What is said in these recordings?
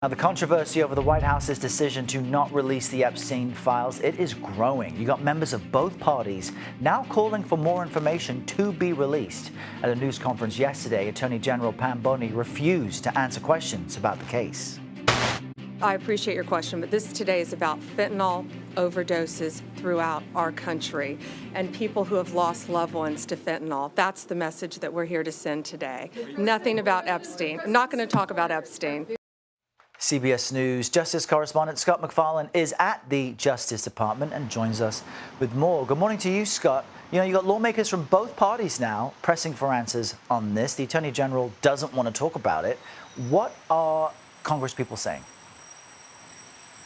Now, the controversy over the White House's decision to not release the Epstein files, it is growing. You got members of both parties now calling for more information to be released. At a news conference yesterday, Attorney General Pam Bondi refused to answer questions about the case. I appreciate your question, but this today is about fentanyl overdoses throughout our country and people who have lost loved ones to fentanyl. That's the message that we're here to send today. Nothing about Epstein. I'm not going to talk about Epstein. CBS News Justice correspondent Scott MacFarlane is at the Justice Department and joins us with more. Good morning to you, Scott. You know, you got lawmakers from both parties now pressing for answers on this. The Attorney General doesn't want to talk about it. What are Congress people saying?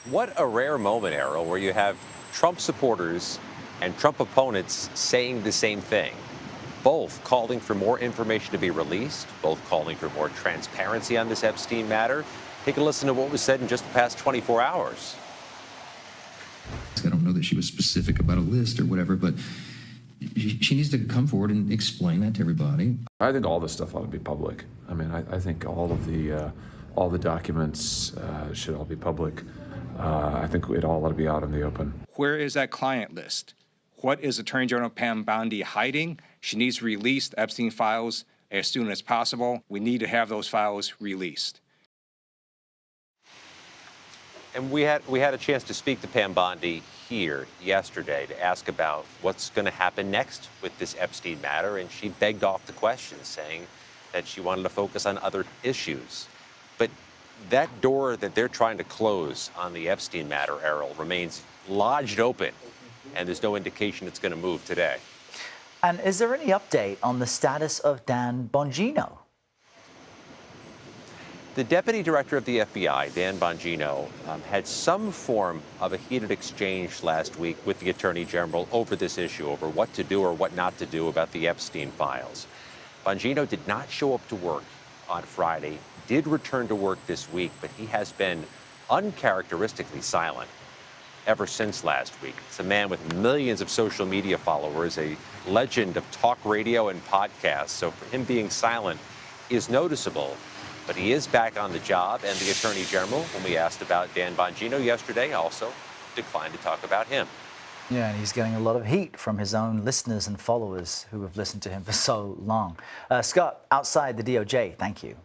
What a rare moment, Errol, where you have Trump supporters and Trump opponents saying the same thing. Both calling for more information to be released, both calling for more transparency on this Epstein matter. Take a listen to what was said in just the past 24 hours. I don't know that she was specific about a list or whatever, but she needs to come forward and explain that to everybody. I think all this stuff ought to be public. I mean, I think all the documents should all be public. I think it all ought to be out in the open. Where is that client list? What is Attorney General Pam Bondi hiding? She needs to release the Epstein files as soon as possible. We need to have those files released. And we had a chance to speak to Pam Bondi here yesterday to ask about what's going to happen next with this Epstein matter, and she begged off the question, saying that she wanted to focus on other issues. But that door that they're trying to close on the Epstein matter, Errol, remains lodged open, and there's no indication it's going to move today. And is there any update on the status of Dan Bongino? The deputy director of the FBI, Dan Bongino, had some form of a heated exchange last week with the Attorney General over this issue, over what to do or what not to do about the Epstein files. Bongino did not show up to work on Friday, did return to work this week, but he has been uncharacteristically silent ever since last week. It's a man with millions of social media followers, a legend of talk radio and podcasts, so for him being silent is noticeable. But he is back on the job, and the Attorney General, when we asked about Dan Bongino yesterday, also declined to talk about him. Yeah, and he's getting a lot of heat from his own listeners and followers who have listened to him for so long. Scott, outside the DOJ, thank you.